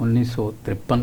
1953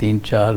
3-4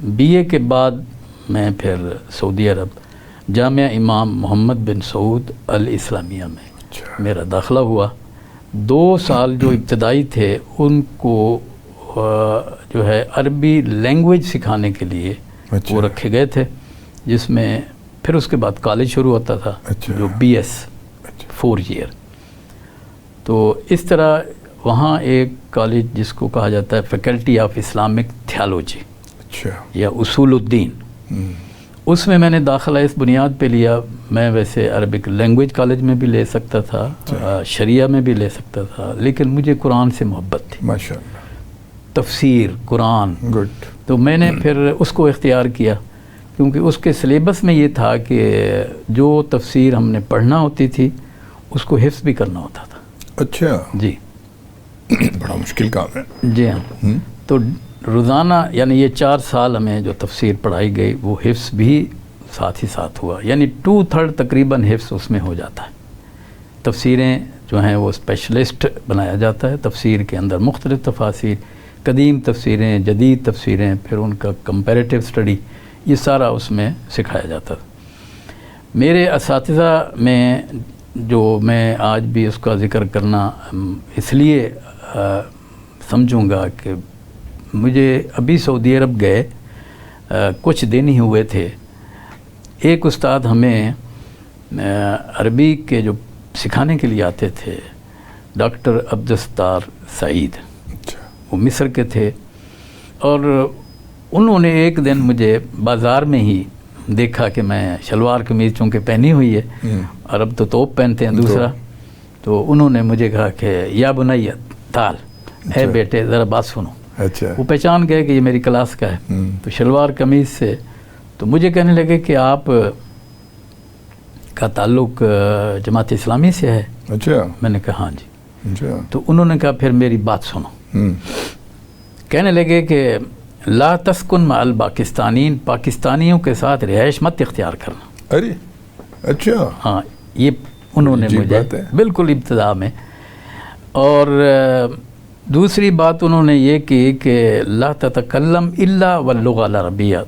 BA کے بعد میں پھر سعودی عرب جامعہ امام محمد بن سعود الاسلامیہ میں میرا داخلہ ہوا. 2 سال جو ابتدائی تھے ان کو جو ہے عربی لینگویج سکھانے کے لیے وہ رکھے گئے تھے، جس میں پھر اس کے بعد کالج شروع ہوتا تھا جو BS 4 ایئر. تو اس طرح وہاں ایک کالج جس کو کہا جاتا ہے فیکلٹی آف اسلامک تھیالوجی یا اصول الدین، اس میں نے داخلہ اس بنیاد پہ لیا. میں ویسے عربک لینگویج کالج میں بھی لے سکتا تھا، شریعہ میں بھی لے سکتا تھا، لیکن مجھے قرآن سے محبت تھی، ماشاءاللہ، تفسیر قرآن. تو میں نے پھر اس کو اختیار کیا، کیونکہ اس کے سلیبس میں یہ تھا کہ جو تفسیر ہم نے پڑھنا ہوتی تھی اس کو حفظ بھی کرنا ہوتا تھا. اچھا جی، بڑا مشکل کام ہے. جی ہاں. تو روزانہ یعنی یہ 4 سال ہمیں جو تفسیر پڑھائی گئی وہ حفظ بھی ساتھ ہی ساتھ ہوا، یعنی 2/3 تقریباً حفظ اس میں ہو جاتا ہے. تفسیریں جو ہیں وہ اسپیشلسٹ بنایا جاتا ہے، تفسیر کے اندر مختلف تفاسیر، قدیم تفسیریں، جدید تفسیریں، پھر ان کا کمپیریٹیو اسٹڈی، یہ سارا اس میں سکھایا جاتا تھا. میرے اساتذہ میں جو میں آج بھی اس کا ذکر کرنا اس لیے سمجھوں گا کہ مجھے ابھی سعودی عرب گئے کچھ دن ہی ہوئے تھے. ایک استاد ہمیں عربی کے جو سکھانے کے لیے آتے تھے، ڈاکٹر عبدالستار سعید، وہ مصر کے تھے، اور انہوں نے ایک دن مجھے بازار میں ہی دیکھا کہ میں شلوار قمیض چونکہ پہنی ہوئی ہے، عرب تو توپ پہنتے ہیں دوسرا، تو انہوں نے مجھے کہا کہ یا بنیت تعال، اے بیٹے ذرا بات سنو. وہ پہچان گئے کہ یہ میری کلاس کا ہے. تو شلوار قمیض سے تو مجھے کہنے لگے کہ آپ کا تعلق جماعت اسلامی سے ہے. میں نے کہا ہاں جی. تو انہوں نے کہا پھر میری بات سنو. کہنے لگے کہ لا تسکن مع الپاکستانین، پاکستانیوں کے ساتھ رہائش مت اختیار کرنا. ارے اچھا، ہاں، یہ انہوں نے مجھے بالکل ابتدا میں. اور دوسری بات انہوں نے یہ کی کہ لا تتکلم الا واللغة العربیہ،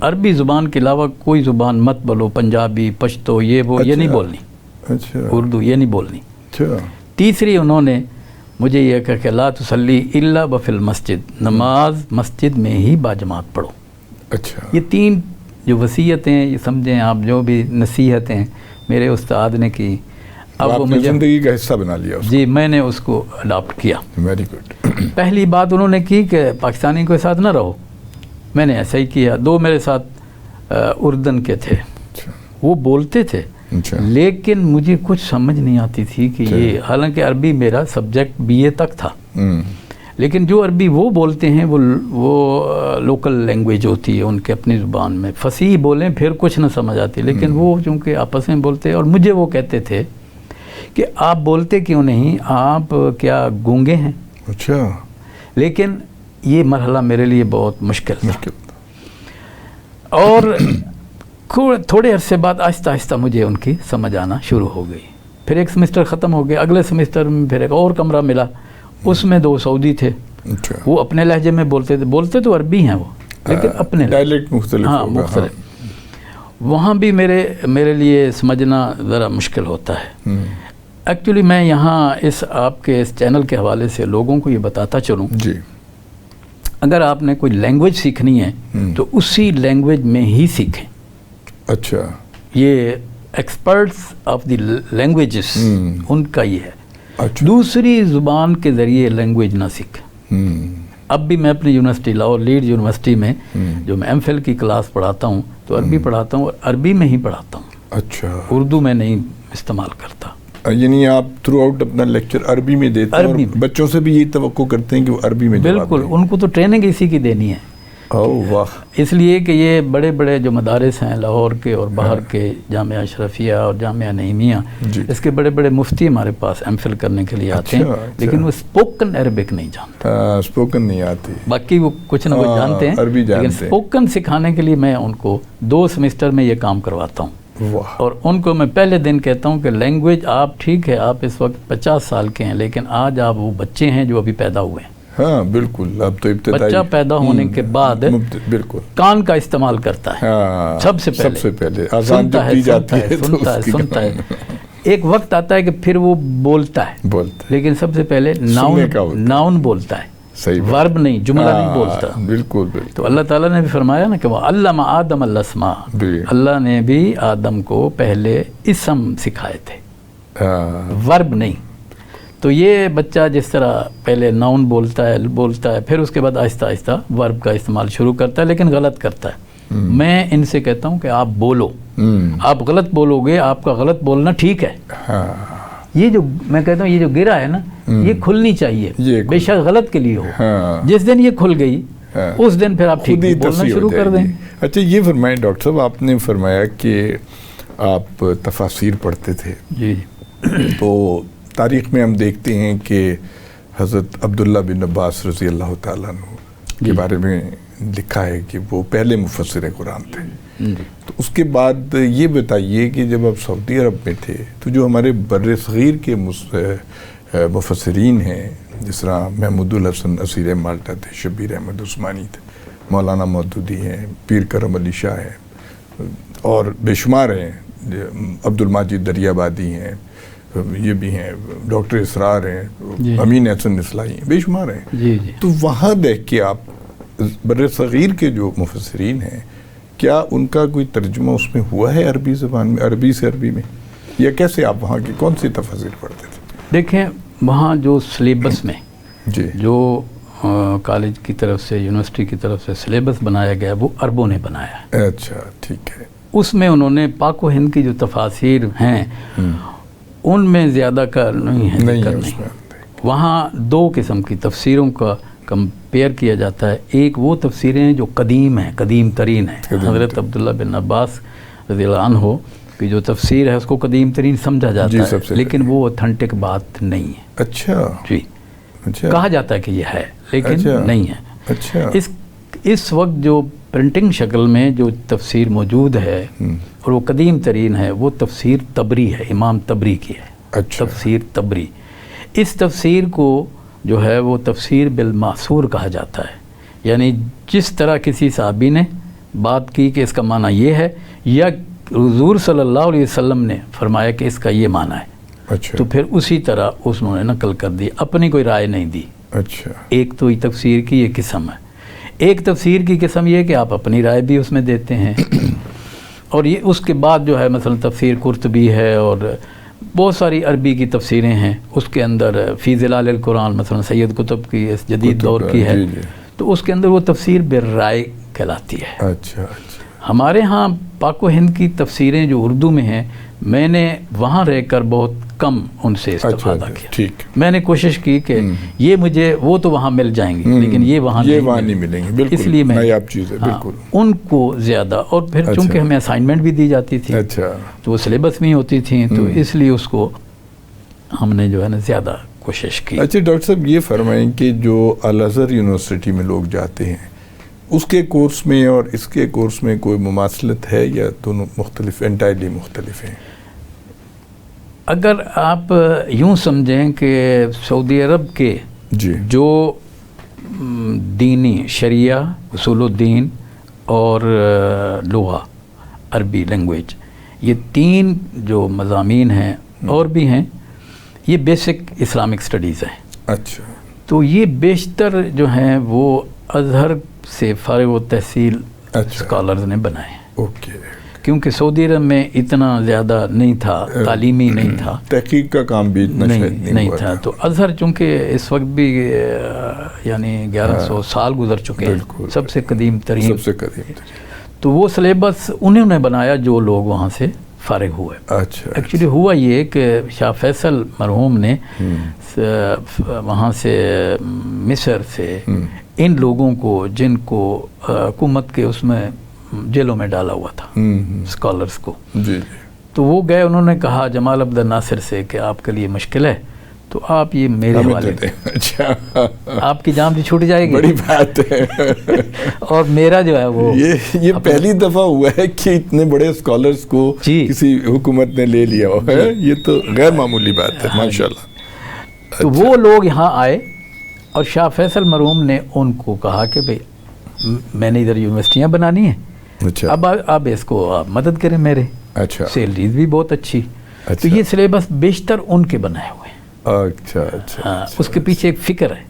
عربی زبان کے علاوہ کوئی زبان مت بولو، پنجابی، پشتو، یہ وہ یہ نہیں بولنی، اردو یہ نہیں بولنی. تیسری انہوں نے مجھے یہ کہا کہ لا تصلی الا وفی المسجد، نماز مسجد میں ہی باجماعت پڑھو. اچھا، یہ 3 جو وصیتیں، یہ سمجھیں آپ جو بھی نصیحتیں میرے استاد نے کی، اب وہ مجھے زندگی کا حصہ بنا لیا. جی، میں نے اس کو اڈاپٹ کیا. Very good. پہلی بات انہوں نے کی کہ پاکستانی کے ساتھ نہ رہو، میں نے ایسا ہی کیا. 2 میرے ساتھ اردن کے تھے، وہ بولتے تھے، لیکن مجھے کچھ سمجھ نہیں آتی تھی کہ یہ، حالانکہ عربی میرا سبجیکٹ BA تک تھا، لیکن جو عربی وہ بولتے ہیں وہ لوکل لینگویج ہوتی ہے ان کے اپنی زبان میں، فصیح بولیں پھر کچھ نہ سمجھ آتی، لیکن وہ چونکہ آپس میں بولتے. اور مجھے وہ کہتے تھے کہ آپ بولتے کیوں نہیں، آپ کیا گونگے ہیں؟ اچھا. لیکن یہ مرحلہ میرے لیے بہت مشکل تھا. اور تھوڑے عرصے بعد آہستہ آہستہ مجھے ان کی سمجھ آنا شروع ہو گئی. پھر ایک سمسٹر ختم ہو گیا، اگلے سمسٹر میں پھر ایک اور کمرہ ملا، اس میں 2 سعودی تھے. وہ اپنے لہجے میں بولتے تو عربی ہیں وہ، لیکن اپنے ڈائلیکٹ مختلف. ہاں مختلف. وہاں بھی میرے لیے سمجھنا ذرا مشکل ہوتا ہے. ایکچولی میں یہاں آپ کے اس چینل کے حوالے سے لوگوں کو یہ بتاتا چلوں، جی، اگر آپ نے کوئی لینگویج سیکھنی ہے تو اسی لینگویج میں ہی سیکھیں. اچھا، یہ ایکسپرٹس آف دی لینگویجز ان کا یہ ہے. اچھا. دوسری زبان کے ذریعے لینگویج نہ سیکھیں. اب بھی میں اپنی یونیورسٹی لاہور لیڈ یونیورسٹی میں جو میں MPhil کی کلاس پڑھاتا ہوں تو عربی پڑھاتا ہوں، اور عربی میں ہی پڑھاتا ہوں. اچھا، اردو میں نہیں استعمال کرتا. یعنی آپ تھرو آؤٹ اپنا لیکچر عربی میں دیتے ہیں، اور بچوں سے بھی یہ توقع کرتے ہیں کہ وہ عربی میں جواب دیں. بالکل، ان کو تو ٹریننگ اسی کی دینی ہے. واہ. اس لیے کہ یہ بڑے بڑے جو مدارس ہیں لاہور کے اور باہر کے، جامعہ اشرفیہ اور جامعہ نعیمیہ، اس کے بڑے بڑے مفتی ہمارے پاس MPhil کرنے کے لیے آتے ہیں، لیکن وہ اسپوکن عربک نہیں جانتے. اسپوکن نہیں آتی، باقی وہ کچھ نہ کچھ جانتے ہیں، عربی جانتے ہیں. لیکن اسپوکن سکھانے کے لیے میں ان کو 2 سمسٹر میں یہ کام کرواتا ہوں. اور ان کو میں پہلے دن کہتا ہوں کہ لینگویج آپ ٹھیک ہے، آپ اس وقت 50 سال کے ہیں، لیکن آج آپ وہ بچے ہیں جو ابھی پیدا ہوئے ہیں. ہاں بالکل. اب تو ابتدائی بچہ پیدا ہونے کے بعد بالکل کان کا استعمال کرتا ہے سب سے پہلے سنتا ہے. ایک وقت آتا ہے کہ پھر وہ بولتا ہے لیکن سب سے پہلے ناؤن بولتا ہے, ورب نہیں, جملہ نہیں بولتا. بالکل. تو اللہ تعالیٰ نے بھی فرمایا نا کہ وہ علم آدم الاسماء, اللہ نے بھی آدم کو پہلے اسم سکھائے تھے, ورب نہیں. تو یہ بچہ جس طرح پہلے ناؤن بولتا ہے پھر اس کے بعد آہستہ آہستہ ورب کا استعمال شروع کرتا ہے, لیکن غلط کرتا ہے. میں ان سے کہتا ہوں کہ آپ بولو, آپ غلط بولو گے, آپ کا غلط بولنا ٹھیک ہے. یہ جو میں کہتا ہوں یہ جو گرا ہے نا یہ کھلنی چاہیے, بے شک غلط کے لیے ہو. جس دن یہ کھل گئی اس دن پھر آپ ٹھیک بولنا شروع کر دیں. اچھا یہ فرمائیں ڈاکٹر صاحب, آپ نے فرمایا کہ آپ تفاسیر پڑھتے تھے. جی. تو تاریخ میں ہم دیکھتے ہیں کہ حضرت عبداللہ بن عباس رضی اللہ تعالیٰ عنہ کے بارے میں لکھا ہے کہ وہ پہلے مفسر قرآن تھے. تو اس کے بعد یہ بتائیے کہ جب آپ سعودی عرب میں تھے تو جو ہمارے بر صغیر کے مفسرین ہیں, جس طرح محمود الحسن اسیر مالٹا تھے, شبیر احمد عثمانی تھے, مولانا مودودی ہیں, پیر کرم علی شاہ ہیں, اور بے شمار ہیں, عبد الماجد دریابادی ہیں, یہ بھی ہیں, ڈاکٹر اسرار ہیں, امین احسن اصلاحی ہیں, بے شمار ہیں. تو وہاں دیکھ کے آپ بر صغیر کے جو مفسرین ہیں, کیا ان کا کوئی ترجمہ اس میں ہوا ہے عربی زبان میں, عربی سے عربی میں, یا کیسے آپ وہاں کی کون سی تفاسیر پڑھتے تھے؟ دیکھیں وہاں جو سلیبس میں جو کالج کی طرف سے, یونیورسٹی کی طرف سے سلیبس بنایا گیا وہ عربوں نے بنایا ہے. اچھا ٹھیک ہے. اس میں انہوں نے پاک و ہند کی جو تفاسیر ہیں ان میں زیادہ کا نہیں ہے. وہاں دو قسم کی تفسیروں کا کمپیئر کیا جاتا ہے. ایک وہ تفسیریں ہیں جو قدیم ہیں, قدیم ترین ہیں. حضرت عبداللہ بن عباس رضی اللہ عنہ کی جو تفسیر ہے اس کو قدیم ترین سمجھا جاتا ہے, لیکن وہ اوتھنٹک بات نہیں ہے. اچھا جی. کہا جاتا ہے کہ یہ ہے لیکن نہیں ہے. اچھا. اس وقت جو پرنٹنگ شکل میں جو تفسیر موجود ہے اور وہ قدیم ترین ہے وہ تفسیر طبری ہے, امام طبری کی ہے. تفسیر طبری. اس تفسیر کو جو ہے وہ تفسیر بالمعصور کہا جاتا ہے, یعنی جس طرح کسی صحابی نے بات کی کہ اس کا معنی یہ ہے, یا حضور صلی اللہ علیہ وسلم نے فرمایا کہ اس کا یہ معنی ہے, تو پھر اسی طرح انہوں نے نقل کر دی, اپنی کوئی رائے نہیں دی. ایک تو یہ تفسیر کی یہ قسم ہے. ایک تفسیر کی قسم یہ کہ آپ اپنی رائے بھی اس میں دیتے ہیں, اور یہ اس کے بعد جو ہے مثلا تفسیر قرطبی ہے اور بہت ساری عربی کی تفسیریں ہیں. اس کے اندر فی ظلال القرآن مثلا سید قطب کی اس جدید دور کی ہے, تو اس کے اندر وہ تفسیر بالرائے کہلاتی ہے. ہمارے ہاں پاک و ہند کی تفسیریں جو اردو میں ہیں, میں نے وہاں رہ کر بہت کم ان سے استفادہ کیا. میں نے کوشش کی کہ یہ مجھے وہ تو وہاں مل جائیں گے لیکن یہ وہاں نہیں ملیں گے, اس لیے میں ان کو زیادہ, اور پھر چونکہ ہمیں اسائنمنٹ بھی دی جاتی تھی تو وہ سلیبس میں ہوتی تھیں, تو اس لیے اس کو ہم نے جو ہے نا زیادہ کوشش کی. اچھا ڈاکٹر صاحب یہ فرمائیں کہ جو الازہر یونیورسٹی میں لوگ جاتے ہیں اس کے کورس میں اور اس کے کورس میں کوئی مماثلت ہے یا دونوں مختلف, انٹائرلی مختلف ہیں؟ اگر آپ یوں سمجھیں کہ سعودی عرب کے جو دینی شریعہ, اصول الدین اور لغہ عربی لینگویج, یہ تین جو مضامین ہیں اور بھی ہیں, یہ بیسک اسلامک سٹڈیز ہیں. اچھا. تو یہ بیشتر جو ہیں وہ ازہر سے فارغ و تحصیل اسکالرز نے بنائے ہیں. کیونکہ سعودی عرب میں اتنا زیادہ نہیں تھا, تعلیمی نہیں تھا, تحقیق کا کام بھی اتنا نہیں تھا. تو ازہر چونکہ اس وقت بھی یعنی 1100 سال گزر چکے ہیں, سب سے قدیم ترین, تو وہ سلیبس انہوں نے بنایا جو لوگ وہاں سے فارغ ہوئے. ایکچولی ہوا یہ کہ شاہ فیصل مرحوم نے وہاں سے مصر سے ان لوگوں کو جن کو حکومت کے اس میں جیلوں میں ڈالا ہوا تھا, اسکالرس کو, تو وہ گئے, انہوں نے کہا جمال عبد الناصر سے کہ آپ کے لیے مشکل ہے تو آپ یہ میرے حوالے دیں, آپ کی جان بھی چھوٹ جائے گی. بڑی بات ہے. اور میرا جو ہے وہ یہ پہلی دفعہ ہوا ہے کہ اتنے بڑے اسکالرس کو کسی حکومت نے لے لیا ہے, یہ تو غیر معمولی بات ہے ماشاءاللہ. تو وہ لوگ یہاں آئے اور شاہ فیصل مرحوم نے ان کو کہا کہ بھئی میں نے ادھر یونیورسٹیاں بنانی ہیں, اچھا اب آپ اس کو آپ مدد کریں میرے, اچھا سیلریز بھی بہت اچھی. تو اچھا یہ سلیبس بیشتر ان کے بنائے ہوئے ہیں. اچھا اچھا اس کے پیچھے ایک فکر ہے.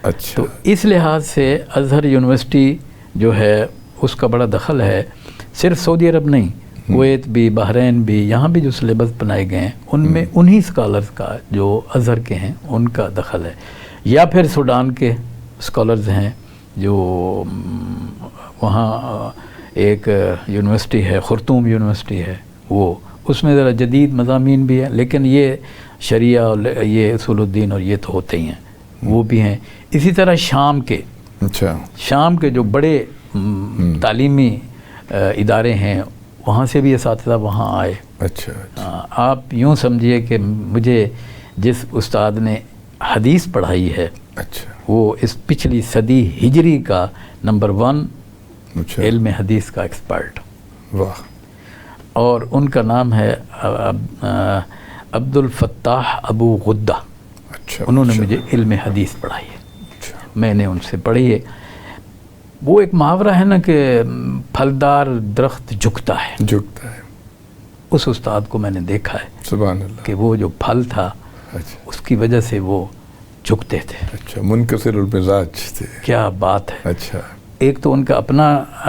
اچھا تو اس لحاظ سے ازہر یونیورسٹی جو ہے اس کا بڑا دخل ہے, صرف سعودی عرب نہیں, کویت بھی, بحرین بھی, یہاں بھی جو سلیبس بنائے گئے ہیں ان میں انہی اسکالرز کا جو ازہر کے ہیں ان کا دخل ہے. یا پھر سوڈان کے اسکالرز ہیں جو وہاں ایک یونیورسٹی ہے, خرطوم یونیورسٹی ہے, وہ اس میں ذرا جدید مضامین بھی ہیں, لیکن یہ شریعہ اور یہ اصول الدین اور یہ تو ہوتے ہی ہیں, وہ بھی ہیں. اسی طرح شام کے, اچھا شام کے جو بڑے تعلیمی ادارے ہیں وہاں سے بھی اساتذہ وہاں آئے. اچھا آپ یوں سمجھیے کہ مجھے جس استاد نے حدیث پڑھائی ہے اچھا وہ اس پچھلی صدی ہجری کا نمبر 1 اچھا علم حدیث کا ایکسپرٹ, واہ, اور ان کا نام ہے عبد الفتاح ابو غدہ. اچھا انہوں نے اچھا، مجھے علم حدیث پڑھائی ہے, اچھا میں نے ان سے پڑھی ہے. وہ ایک محاورہ ہے نا کہ پھلدار درخت جھکتا ہے, جھکتا ہے, اس استاد کو میں نے دیکھا ہے سبحان اللہ. کہ وہ جو پھل تھا اچھا اس کی وجہ سے وہ جھکتے تھے. اچھا منکسر المزاج تھے. کیا بات ہے. اچھا ایک تو ان کا اپنا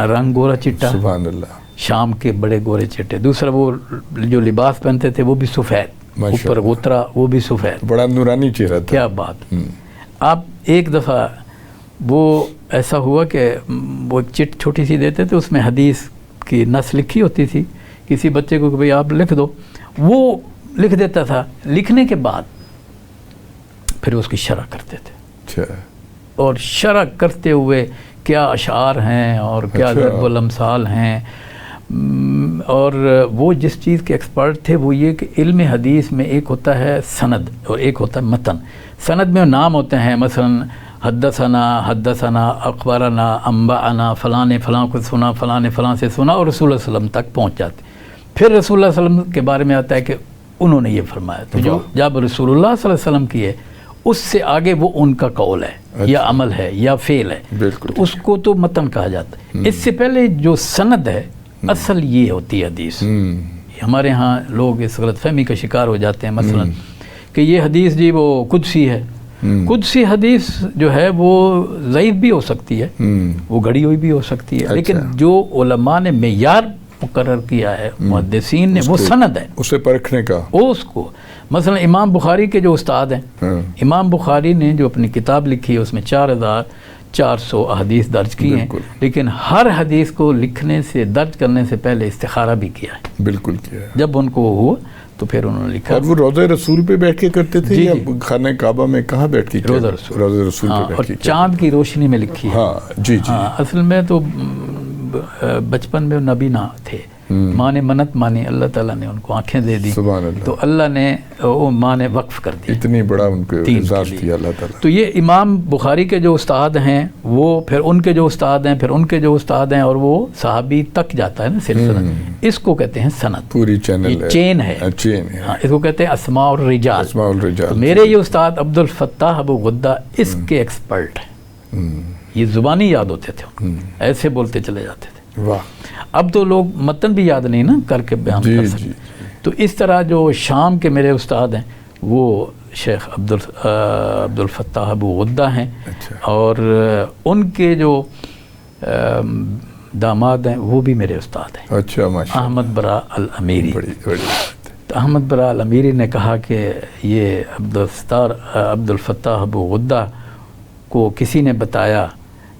رنگ گورا چٹا, سبحان اللہ, شام کے بڑے گورے چٹے. دوسرا وہ جو لباس پہنتے تھے وہ بھی سفید, ماشاء اوپر غترا وہ بھی سفید. بڑا نورانی چہرہ تھا. کیا بات. آپ ایک دفعہ وہ ایسا ہوا کہ وہ ایک چٹ چھوٹی سی دیتے تھے, اس میں حدیث کی نص لکھی ہوتی تھی, کسی بچے کو کہ بھئی آپ لکھ دو, وہ لکھ دیتا تھا. لکھنے کے بعد پھر اس کی شرح کرتے تھے, اچھا اور شرح کرتے ہوئے کیا اشعار ہیں اور کیا ضرب الامثال ہیں. اور وہ جس چیز کے ایکسپرٹ تھے وہ یہ کہ علم حدیث میں ایک ہوتا ہے سند اور ایک ہوتا ہے متن. سند میں نام ہوتے ہیں, مثلا حدثنا اخبارنا انباءنا, فلاں نے فلاں کو سنا, فلاں نے فلاں سے سنا, اور رسول اللہ صلی اللہ علیہ وسلم تک پہنچ جاتے. پھر رسول اللہ صلی اللہ علیہ وسلم کے بارے میں آتا ہے کہ انہوں نے یہ فرمایا. تو جو جب رسول اللہ صلی اللہ علیہ وسلم کی ہے اس سے آگے وہ ان کا قول ہے یا عمل ہے یا فعل ہے, تو اس کو تو متن کہا جاتا ہے. اس سے پہلے جو سند ہے اصل یہ ہوتی ہے حدیث. ہمارے ہاں لوگ اس غلط فہمی کا شکار ہو جاتے ہیں مثلا کہ یہ حدیث جی وہ قدسی ہے. قدسی حدیث جو ہے وہ ضعیف بھی ہو سکتی ہے, وہ گھڑی ہوئی بھی ہو سکتی ہے, لیکن جو علماء نے معیار مقرر کیا ہے محدثین نے وہ سند ہے اسے پرکھنے کا. اس کو مثلا امام بخاری کے جو استاد ہیں, امام بخاری نے جو اپنی کتاب لکھی ہے اس میں 4400 احادیث درج کی ہیں, لیکن ہر حدیث کو لکھنے سے درج کرنے سے پہلے استخارہ بھی کیا ہے. بالکل کیا ہے. جب ان کو ہوا تو پھر انہوں نے لکھا. اور وہ روضہ رسول پہ بیٹھ کے کرتے تھے یا خانہ کعبہ میں کہاں بیٹھ کے؟ روضہ رسول پہ بیٹھ کے. اور چاند کی روشنی میں لکھی ہے. ہاں جی جی. اصل میں تو بچپن میں نبی نہ تھے, ماں نے منت مانی, اللہ تعالیٰ نے ان کو آنکھیں دے دی, سبحان اللہ. تو اللہ نے وہ ماں نے وقف کر دی. اتنی بڑا ان کو اعزاز دیا اللہ تعالیٰ. تو یہ امام بخاری کے جو استاد ہیں وہ پھر ان کے جو استاد ہیں, پھر ان کے جو استاد ہیں, اور وہ صحابی تک جاتا ہے نا سلسلہ, اس کو کہتے ہیں سند. پوری چینل ہے, چین ہے. چین ہے. ہاں, اس کو کہتے ہیں اسماء الرجال. اسماء الرجال. میرے یہ استاد عبد الفتاح ابو غدہ اس کے ایکسپرٹ ہیں. یہ زبانی یاد ہوتے تھے, ایسے بولتے چلے جاتے تھے. واہ. اب تو لوگ متن بھی یاد نہیں نا کر کے بیان کر سکتے. تو اس طرح جو شام کے میرے استاد ہیں وہ شیخ عبد الفتاح ابو غدہ ہیں. اور ان کے جو داماد ہیں وہ بھی میرے استاد ہیں. اچھا ماشاءاللہ. احمد برا الامیری. بڑی تو احمد برا الامیری نے کہا کہ یہ عبد الفتاح ابو غدہ کو کسی نے بتایا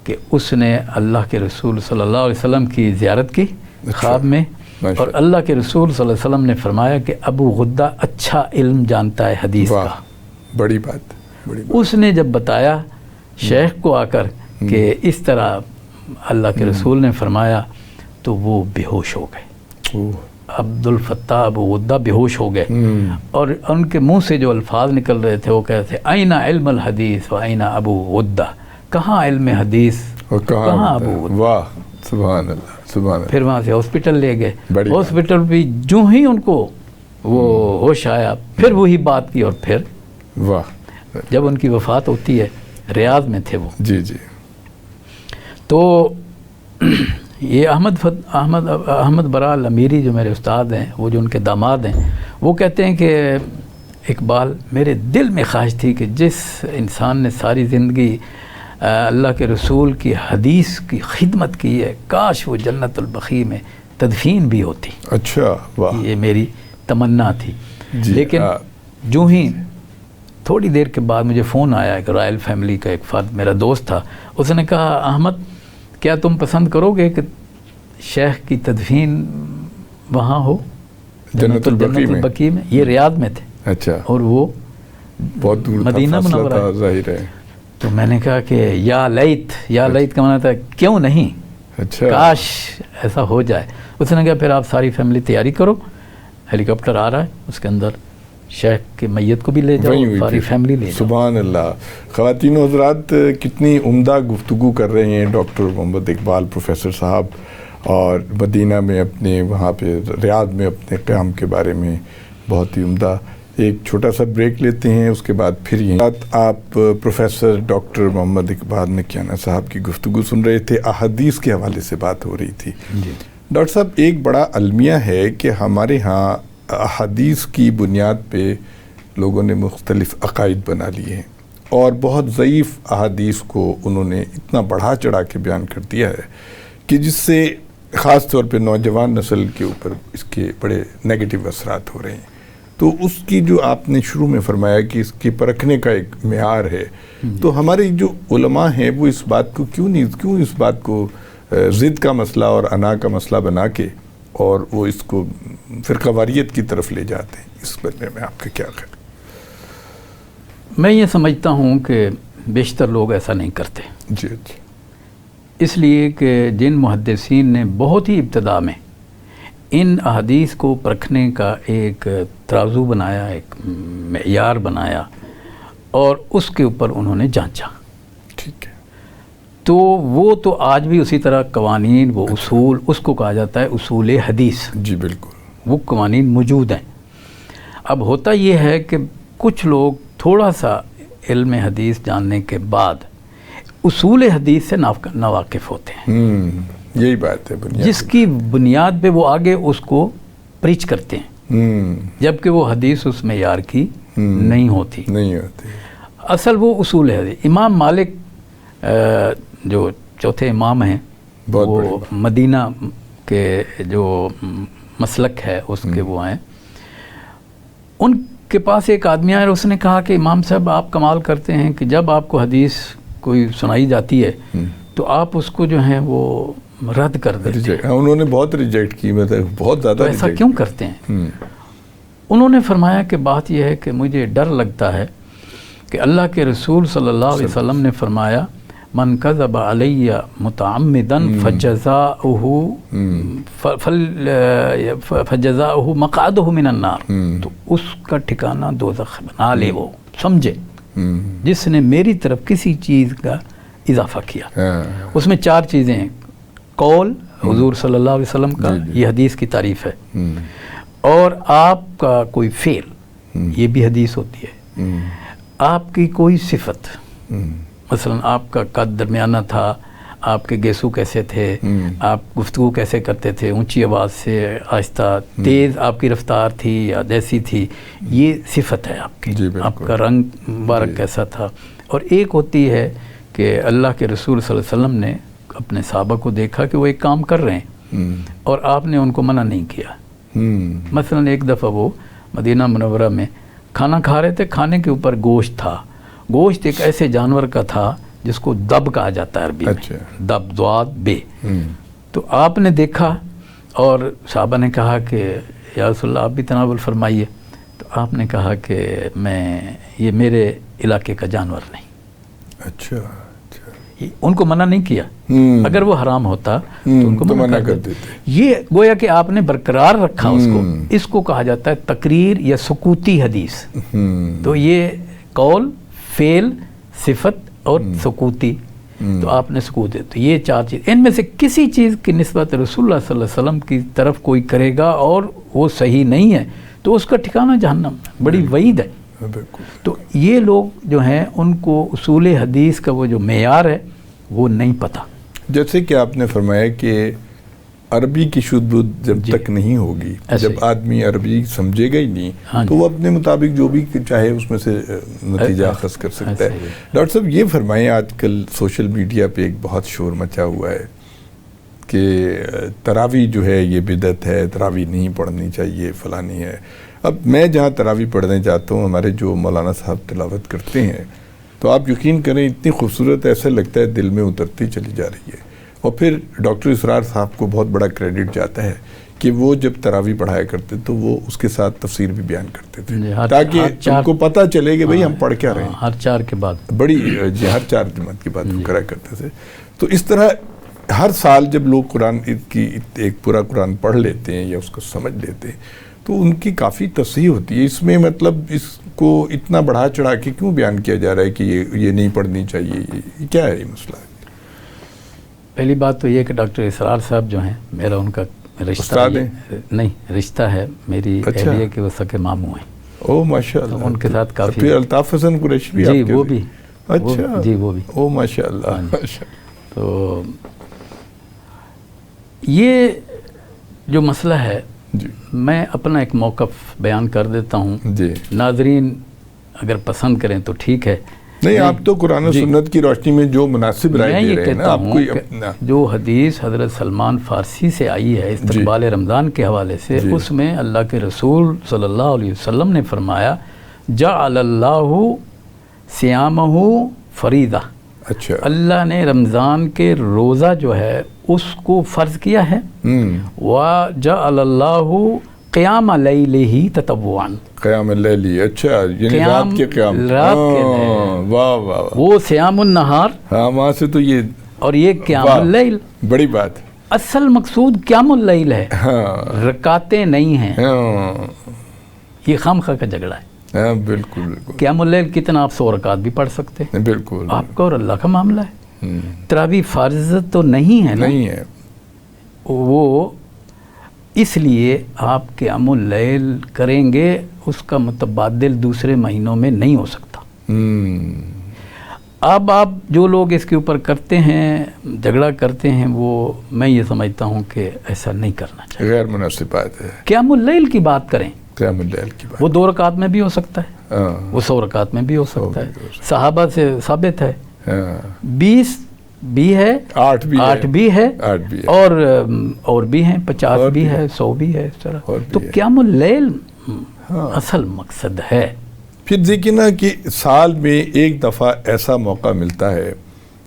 کہ اس نے اللہ کے رسول صلی اللہ علیہ وسلم کی زیارت کی خواب میں, اور اللہ کے رسول صلی اللہ علیہ وسلم نے فرمایا کہ ابو غدہ اچھا علم جانتا ہے حدیث کا. بڑی بات. اس نے جب بتایا شیخ کو آ کر کہ اس طرح اللہ کے رسول نے فرمایا تو وہ بے ہوش ہو گئے. عبد الفتاح ابو غدہ بے ہوش ہو گئے, اور ان کے منہ سے جو الفاظ نکل رہے تھے وہ کہتے تھے اینہ علم الحدیث و اینہ ابو غدہ. کہاں علم حدیث اور کہاں ابو غدہ. واہ سبحان اللہ سبحان اللہ. پھر وہاں سے ہاسپٹل لے گئے. ہاسپٹل بھی جو ہی ان کو وہ ہوش آیا پھر وہی بات کی, اور پھر واہ جب ان کی وفات ہوتی ہے ریاض میں تھے وہ. جی جی. تو یہ احمد برال امیری جو میرے استاد ہیں، وہ جو ان کے داماد ہیں، وہ کہتے ہیں کہ اقبال میرے دل میں خواہش تھی کہ جس انسان نے ساری زندگی اللہ کے رسول کی حدیث کی خدمت کی ہے، کاش وہ جنت البقیع میں تدفین بھی ہوتی. اچھا واہ. یہ میری تمنا تھی. لیکن جو ہی تھوڑی دیر کے بعد مجھے فون آیا ایک رائل فیملی کا ایک فرد میرا دوست تھا، اس نے کہا احمد کیا تم پسند کرو گے کہ شیخ کی تدفین وہاں ہو جنت البقیع میں؟ یہ ریاض میں تھے. اچھا. اور وہ بہت دور مدینہ منورہ. ظاہر ہے. تو میں نے کہا کہ یا لیت کا معنی تھا کیوں نہیں. اچھا. کاش ایسا ہو جائے. اس نے کہا پھر آپ ساری فیملی تیاری کرو، ہیلی کاپٹر آ رہا ہے، اس کے اندر شیخ کی میت کو بھی لے جاؤ، ساری فیملی لے جاؤ. سبحان اللہ. خواتین و حضرات، کتنی عمدہ گفتگو کر رہے ہیں ڈاکٹر محمد اقبال پروفیسر صاحب، اور مدینہ میں اپنے وہاں پہ ریاض میں اپنے قیام کے بارے میں بہت ہی عمدہ. ایک چھوٹا سا بریک لیتے ہیں، اس کے بعد پھر یہ آپ پروفیسر ڈاکٹر محمد اقبال مکیانہ صاحب کی گفتگو سن رہے تھے. احادیث کے حوالے سے بات ہو رہی تھی. ڈاکٹر صاحب، ایک بڑا المیہ ہے کہ ہمارے ہاں احادیث کی بنیاد پہ لوگوں نے مختلف عقائد بنا لیے ہیں، اور بہت ضعیف احادیث کو انہوں نے اتنا بڑھا چڑھا کے بیان کر دیا ہے کہ جس سے خاص طور پہ نوجوان نسل کے اوپر اس کے بڑے نیگیٹو اثرات ہو رہے ہیں. تو اس کی جو آپ نے شروع میں فرمایا کہ اس کے پرکھنے کا ایک معیار ہے، تو ہمارے جو علماء ہیں وہ اس بات کو کیوں اس بات کو ضد کا مسئلہ اور انا کا مسئلہ بنا کے اور وہ اس کو فرقہ واریت کی طرف لے جاتے ہیں؟ اس بارے میں آپ کا کیا خیال؟ میں یہ سمجھتا ہوں کہ بیشتر لوگ ایسا نہیں کرتے. جی. اس لیے کہ جن محدثین نے بہت ہی ابتدا میں ان احادیث کو پرکھنے کا ایک ترازو بنایا، ایک معیار بنایا، اور اس کے اوپر انہوں نے جانچا. ٹھیک ہے. تو وہ تو آج بھی اسی طرح قوانین، وہ اصول، اس کو کہا جاتا ہے اصول حدیث. جی بالکل. وہ قوانین موجود ہیں. اب ہوتا یہ ہے کہ کچھ لوگ تھوڑا سا علم حدیث جاننے کے بعد اصول حدیث سے ناواقف ہوتے ہیں. یہی بات ہے، جس کی بنیاد پہ وہ آگے اس کو پریچ کرتے ہیں، جبکہ وہ حدیث اس معیار کی نہیں ہوتی. اصل وہ اصول ہے. امام مالک جو چوتھے امام ہیں، وہ مدینہ کے جو مسلک ہے اس کے وہ ہیں. ان کے پاس ایک آدمی آیا اور اس نے کہا کہ امام صاحب آپ کمال کرتے ہیں کہ جب آپ کو حدیث کوئی سنائی جاتی ہے تو آپ اس کو جو ہے وہ رد کر دیتے ہیں. انہوں نے بہت ریجیکٹ کی، مطلب بہت زیادہ. ایسا کیوں کرتے ہیں؟ انہوں نے فرمایا کہ بات یہ ہے کہ مجھے ڈر لگتا ہے کہ اللہ کے رسول صلی اللہ علیہ وسلم نے فرمایا من کذب علی متعمدا فجزاؤہ مقعدہ من النار. تو اس کا ٹھکانہ دوزخ بنا لے وہ سمجھے جس نے میری طرف کسی چیز کا اضافہ کیا. اس میں 4 چیزیں ہیں. قول حضور صلی اللہ علیہ وسلم کا، یہ حدیث کی تعریف ہے. اور آپ کا کوئی فعل، یہ بھی حدیث ہوتی ہے. آپ کی کوئی صفت، مثلا آپ کا قد درمیانہ تھا، آپ کے گیسو کیسے تھے، آپ گفتگو کیسے کرتے تھے، اونچی آواز سے آہستہ، تیز آپ کی رفتار تھی یا جیسی تھی، یہ صفت ہے آپ کی. آپ کا رنگ مبارک کیسا تھا. اور ایک ہوتی ہے کہ اللہ کے رسول صلی اللہ علیہ وسلم نے اپنے صحابہ کو دیکھا کہ وہ ایک کام کر رہے ہیں اور آپ نے ان کو منع نہیں کیا. مثلا ایک دفعہ وہ مدینہ منورہ میں کھانا کھا رہے تھے، کھانے کے اوپر گوشت تھا. گوشت ایک ایسے جانور کا تھا جس کو دب کہا جاتا ہے عربی میں، دب ضاد بے. تو آپ نے دیکھا اور صحابہ نے کہا کہ یا رسول اللہ آپ بھی تناول فرمائیے. تو آپ نے کہا کہ یہ میرے علاقے کا جانور نہیں. اچھا. ان کو منع نہیں کیا. اگر وہ حرام ہوتا تو ان کو منع کر دیتے. یہ گویا کہ آپ نے برقرار رکھا اس کو. اس کو کہا جاتا ہے تقریر یا سکوتی حدیث. تو یہ قول، فعل، صفت اور سکوتی. تو آپ نے سکوت دیا. تو یہ 4 چیز، ان میں سے کسی چیز کی نسبت رسول اللہ صلی اللہ علیہ وسلم کی طرف کوئی کرے گا اور وہ صحیح نہیں ہے تو اس کا ٹھکانہ جہنم. بڑی وعید ہے. بالکل. تو یہ لوگ جو ہیں ان کو اصول حدیث کا وہ جو معیار ہے وہ نہیں پتہ. جیسے کہ آپ نے فرمایا کہ عربی کی شدھ بدھ جب تک نہیں ہوگی, جب آدمی عربی سمجھے گا ہی نہیں تو وہ اپنے مطابق جو بھی چاہے اس میں سے نتیجہ اخذ کر سکتا ہے. ڈاکٹر صاحب یہ فرمائیں, آج کل سوشل میڈیا پہ ایک بہت شور مچا ہوا ہے کہ تراویح جو ہے یہ بدعت ہے, تراویح نہیں پڑھنی چاہیے, فلانی ہے. اب میں جہاں تراویح پڑھنے جاتا ہوں, ہمارے جو مولانا صاحب تلاوت کرتے ہیں تو آپ یقین کریں اتنی خوبصورت, ایسا لگتا ہے دل میں اترتی چلی جا رہی ہے. اور پھر ڈاکٹر اسرار صاحب کو بہت بڑا کریڈٹ جاتا ہے کہ وہ جب تراویح پڑھایا کرتے تو وہ اس کے ساتھ تفسیر بھی بیان کرتے تھے تاکہ ان کو پتہ چلے کہ بھئی ہم پڑھ کیا رہے ہیں. ہر 4 کے بعد بڑی ہر 4 جماعت کے بعد وہ کرا کرتے تھے. تو اس طرح ہر سال جب لوگ قرآن کی ایک پورا قرآن پڑھ لیتے ہیں یا اس کو سمجھ لیتے ہیں تو ان کی کافی تصحیح ہوتی ہے. اس میں مطلب اس کو اتنا بڑھا چڑھا کے کیوں بیان کیا جا رہا ہے کہ یہ نہیں پڑھنی چاہیے, یہ کیا ہے یہ مسئلہ ہے؟ پہلی بات تو یہ کہ ڈاکٹر اسرار صاحب جو ہیں, میرا ان کا رشتہ نہیں رشتہ ہے, میری اہلیہ کے وہ سکے ماموں ہیں. او ماشاء اللہ. ان کے ساتھ کافی. پھر الطاف حسن قریشی بھی جی وہ بھی. اچھا جی وہ بھی. او ماشاء اللہ. تو یہ جو مسئلہ ہے جی میں اپنا ایک موقف بیان کر دیتا ہوں. جی ناظرین اگر پسند کریں تو ٹھیک ہے, نہیں آپ تو قرآن و سنت کی روشنی میں جو مناسب رائے دے رہے ہیں نا, آپ کوئی اپنا جو حدیث حضرت سلمان فارسی سے آئی ہے استقبال رمضان کے حوالے سے, اس میں اللہ کے رسول صلی اللہ علیہ وسلم نے فرمایا جعل اللہ صیامہ فریضہ. اچھا, اللہ نے رمضان کے روزہ جو ہے اس کو فرض کیا ہے. وَجَعَلَ اللَّهُ قیام لیلہ تطوعا. قیام اللیلی, اچھا یعنی رات کے قیام, رات کے واہ واہ. وہ صیام النہار, ہاں وہاں سے تو یہ, اور یہ قیام اللیل. بڑی بات. اصل مقصود قیام اللیل ہے, رکعتیں نہیں ہیں. یہ خامخواہ کا جھگڑا ہے. ہاں بالکل بالکل. قیام اللیل کتنا آپ 100 رکعت بھی پڑھ سکتے ہیں, بالکل آپ کا اور اللہ کا معاملہ ہے. تراویح فرض تو نہیں ہے نا, نہیں ہے وہ اس لیے آپ قیام اللیل کریں گے, اس کا متبادل دوسرے مہینوں میں نہیں ہو سکتا. اب آپ جو لوگ اس کے اوپر کرتے ہیں, جھگڑا کرتے ہیں, وہ میں یہ سمجھتا ہوں کہ ایسا نہیں کرنا چاہیے, غیر مناسب بات ہے. قیام اللیل کی بات کریں, قیام اللیل کی بات وہ 2 رکعت میں بھی ہو سکتا ہے, وہ 100 رکعت میں بھی ہو سکتا ہے. صحابہ سے ثابت ہے 20 بھی ہے, 8 بھی ہے, اور بھی ہیں 50 بھی ہے, 100 بھی ہے, اس طرح. تو قیام اللیل اصل مقصد ہے. پھر دیکھیں نا کہ سال میں ایک دفعہ ایسا موقع ملتا ہے